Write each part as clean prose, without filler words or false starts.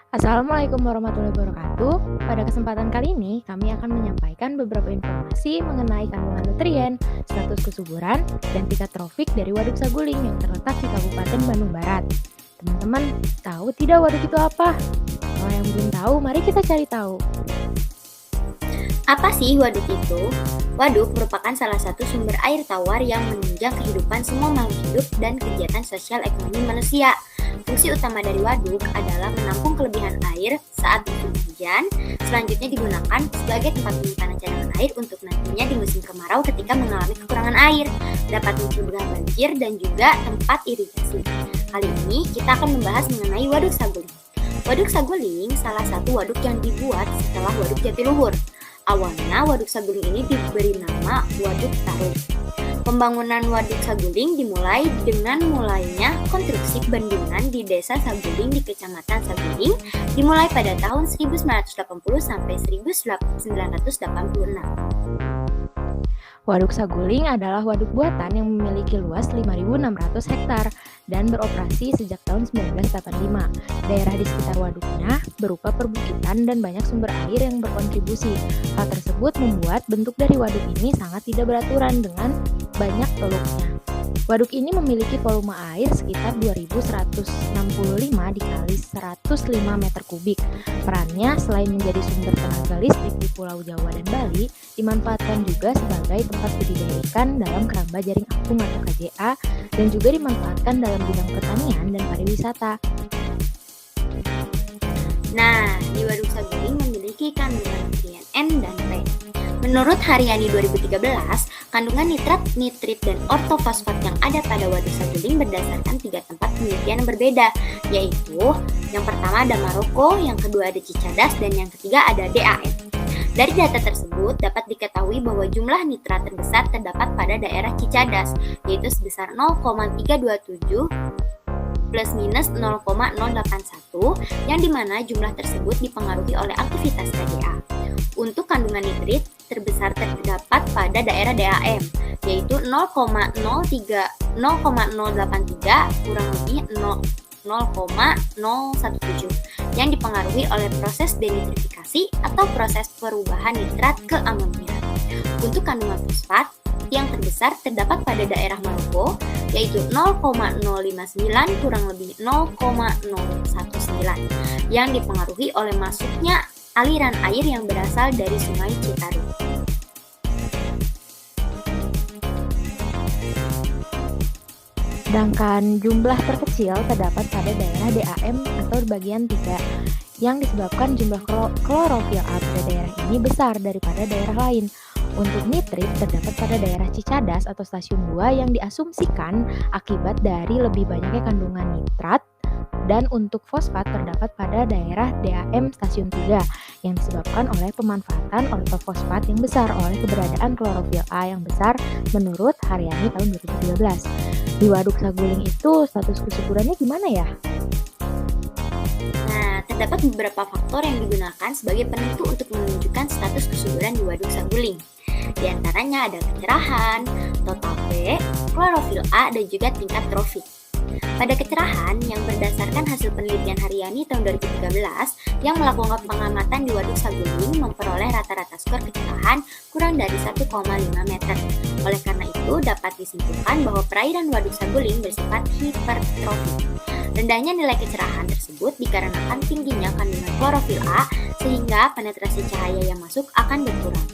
Assalamualaikum warahmatullahi wabarakatuh. Pada kesempatan kali ini, kami akan menyampaikan beberapa informasi mengenai kandungan nutrien, status kesuburan, dan tingkat trofik dari Waduk Saguling yang terletak di Kabupaten Bandung Barat. Teman-teman, tahu tidak waduk itu apa? Kalau yang belum tahu, mari kita cari tahu. Apa sih waduk itu? Waduk merupakan salah satu sumber air tawar yang menunjang kehidupan semua makhluk hidup dan kegiatan sosial ekonomi manusia. Fungsi utama dari waduk adalah menampung kelebihan air saat musim hujan, selanjutnya digunakan sebagai tempat penyimpanan cadangan air untuk nantinya di musim kemarau ketika mengalami kekurangan air, dapat mencegah banjir dan juga tempat irigasi. Kali ini kita akan membahas mengenai Waduk Saguling. Waduk Saguling salah satu waduk yang dibuat setelah Waduk Jatiluhur. Awalnya Waduk Saguling ini diberi nama Waduk Tarum. Pembangunan Waduk Saguling dimulai dengan mulainya konstruksi bendungan di Desa Saguling di Kecamatan Saguling dimulai pada tahun 1980 sampai 1986. Waduk Saguling adalah waduk buatan yang memiliki luas 5.600 hektar dan beroperasi sejak tahun 1985. Daerah di sekitar waduknya berupa perbukitan dan banyak sumber air yang berkontribusi. Hal tersebut membuat bentuk dari waduk ini sangat tidak beraturan dengan banyak teluknya. Waduk ini memiliki volume air sekitar 2.165 dikali 105 meter kubik. Perannya selain menjadi sumber tenaga listrik di Pulau Jawa dan Bali, dimanfaatkan juga sebagai tempat budidaya ikan dalam keramba jaring apung atau KJA dan juga dimanfaatkan dalam bidang pertanian dan pariwisata. Nah, di Waduk Saguling memiliki kandungan nutrien N dan P. Menurut Haryani 2013, kandungan nitrat, nitrit, dan ortofosfat yang ada pada Waduk Saguling berdasarkan 3 tempat penelitian yang berbeda, yaitu yang pertama ada Maroko, yang kedua ada Cicadas, dan yang ketiga ada DAM. Dari data tersebut dapat diketahui bahwa jumlah nitrat terbesar terdapat pada daerah Cicadas, yaitu sebesar 0,327 plus minus 0,081, yang dimana jumlah tersebut dipengaruhi oleh aktivitas KDA. Untuk kandungan nitrit terbesar terdapat pada daerah DAM, yaitu 0,083 kurang lebih 0,017, yang dipengaruhi oleh proses denitrifikasi atau proses perubahan nitrat ke amonia. Untuk kandungan fosfat yang terbesar terdapat pada daerah Maroko, yaitu 0,059 kurang lebih 0,019, yang dipengaruhi oleh masuknya aliran air yang berasal dari Sungai Citarum. Sedangkan jumlah terkecil terdapat pada daerah DAM atau bagian 3 yang disebabkan jumlah klorofil A pada daerah ini besar daripada daerah lain. Untuk nitrit terdapat pada daerah Cicadas atau stasiun 2 yang diasumsikan akibat dari lebih banyaknya kandungan nitrat, dan untuk fosfat terdapat pada daerah DAM stasiun 3 yang disebabkan oleh pemanfaatan ortofosfat yang besar oleh keberadaan klorofil A yang besar menurut Haryani tahun 2013. Di Waduk Saguling itu status kesuburannya gimana ya? Nah, terdapat beberapa faktor yang digunakan sebagai penentu untuk menunjukkan status kesuburan di Waduk Saguling. Di antaranya ada kecerahan, total P, klorofil A, dan juga tingkat trofik. Pada kecerahan, yang berdasarkan hasil penelitian Haryani tahun 2013 yang melakukan pengamatan di Waduk Saguling memperoleh rata-rata skor kecerahan kurang dari 1,5 meter. Oleh karena itu, dapat disimpulkan bahwa perairan Waduk Saguling bersifat hipertrofik. Rendahnya nilai kecerahan tersebut dikarenakan tingginya kandungan klorofil A sehingga penetrasi cahaya yang masuk akan berkurang.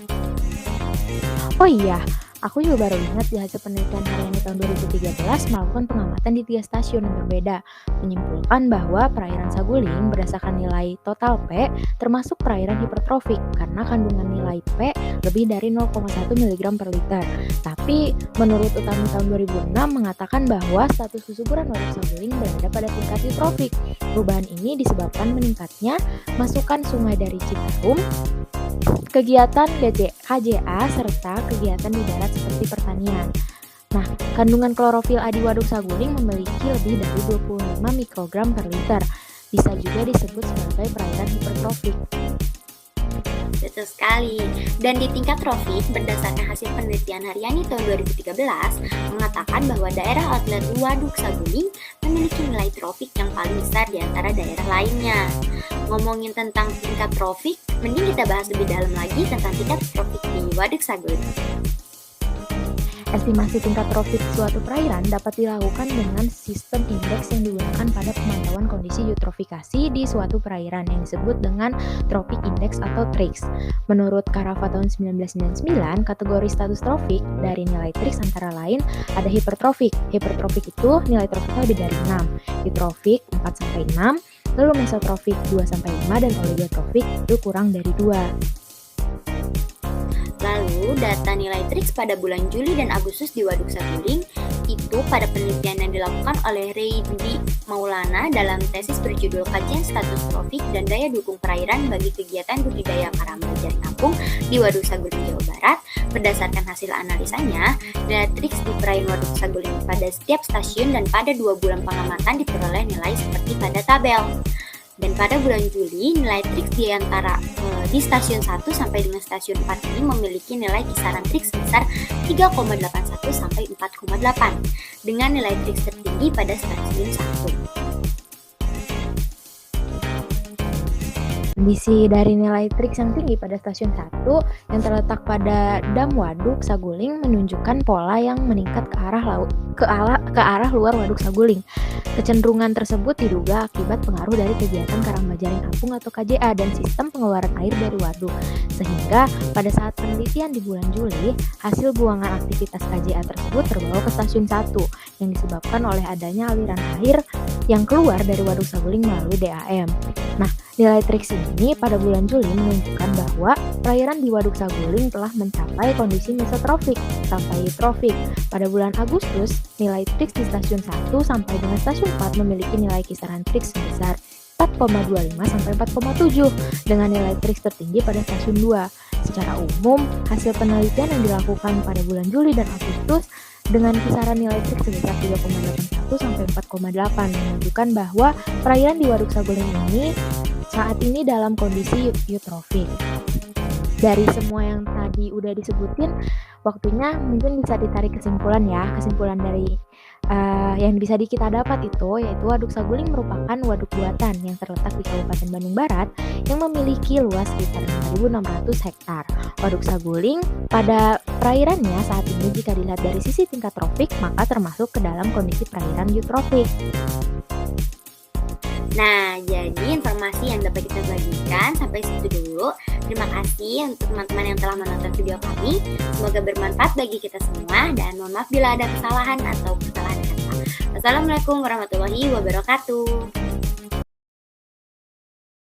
Oh iya, aku juga baru ingat di hasil penelitian Haryani tahun 2013 melakukan pengamatan di 3 stasiun yang berbeda, menyimpulkan bahwa perairan Saguling berdasarkan nilai total P termasuk perairan hipertrofik karena kandungan nilai P lebih dari 0,1 mg per liter. Tapi menurut Utami tahun 2006 mengatakan bahwa status kesuburan Waduk Saguling berada pada tingkat eutrofik. Perubahan ini disebabkan meningkatnya masukan sungai dari Citarum, kegiatan KJA, serta kegiatan di darat seperti pertanian. Nah, kandungan klorofil A di Waduk Saguling memiliki lebih dari 25 mikrogram per liter. Bisa juga disebut sebagai perairan hipertrofik. Betul sekali. Dan di tingkat trofik, berdasarkan hasil penelitian Haryani tahun 2013, mengatakan bahwa daerah outlet Waduk Saguling memiliki nilai trofik yang paling besar di antara daerah lainnya. Ngomongin tentang tingkat trofik, mending kita bahas lebih dalam lagi tentang tingkat trofik di Waduk Saguling. Estimasi tingkat trofik suatu perairan dapat dilakukan dengan sistem indeks yang digunakan pada pemantauan kondisi eutrofikasi di suatu perairan yang disebut dengan Trophic Index atau TRIX. Menurut Carafa tahun 1999, kategori status trofik dari nilai TRIX antara lain ada hipertrofik. Hipertrofik itu nilai trofiknya lebih dari 6, eutrofik 4-6, lalu mesotrofik 2-5, dan oligotrofik itu kurang dari 2. Lalu, data nilai TRIX pada bulan Juli dan Agustus di Waduk Saguling itu pada penelitian yang dilakukan oleh Reidi Maulana dalam tesis berjudul Kajian Status Trofik dan Daya Dukung Perairan bagi Kegiatan Budidaya Karamba Jaring Apung di Waduk Saguling, Jawa Barat. Berdasarkan hasil analisanya, nilai TRIX di perairan Waduk Saguling pada setiap stasiun dan pada 2 bulan pengamatan diperoleh nilai seperti pada tabel. Dan pada bulan Juli, nilai TRIX di stasiun 1 sampai dengan stasiun 4 ini memiliki nilai kisaran TRIX sebesar 3,81 sampai 4,8 dengan nilai TRIX tertinggi pada stasiun 1. Kondisi dari nilai TRIX yang tinggi pada stasiun 1 yang terletak pada Dam Waduk Saguling menunjukkan pola yang meningkat ke arah luar Waduk Saguling. Kecenderungan tersebut diduga akibat pengaruh dari kegiatan Karamba Jaring Apung atau KJA dan sistem pengeluaran air dari waduk. Sehingga pada saat penelitian di bulan Juli, hasil buangan aktivitas KJA tersebut terbawa ke stasiun 1 yang disebabkan oleh adanya aliran air yang keluar dari Waduk Saguling melalui DAM. Nah, nilai TRIX ini pada bulan Juli menunjukkan bahwa perairan di Waduk Saguling telah mencapai kondisi mesotrofik sampai eutrofik. Pada bulan Agustus, nilai TRIX di stasiun 1 sampai dengan stasiun 4 memiliki nilai kisaran TRIX sebesar 4,25 sampai 4,7 dengan nilai TRIX tertinggi pada stasiun 2. Secara umum, hasil penelitian yang dilakukan pada bulan Juli dan Agustus dengan kisaran nilai TRIX sebesar 3,81 sampai 4,8 menunjukkan bahwa perairan di Waduk Saguling ini saat ini dalam kondisi eutrofik. Dari semua yang tadi udah disebutin, waktunya mungkin bisa ditarik kesimpulan ya. Kesimpulan dari yang bisa kita dapat itu yaitu Waduk Saguling merupakan waduk buatan yang terletak di Kabupaten Bandung Barat yang memiliki luas sekitar 5.600 hektar. Waduk Saguling pada perairannya saat ini jika dilihat dari sisi tingkat trofik maka termasuk ke dalam kondisi perairan eutrofik. Nah, jadi informasi yang dapat kita bagikan sampai situ dulu. Terima kasih untuk teman-teman yang telah menonton video kami. Semoga bermanfaat bagi kita semua dan mohon maaf bila ada kesalahan atau kesalahan kata. Wassalamualaikum warahmatullahi wabarakatuh.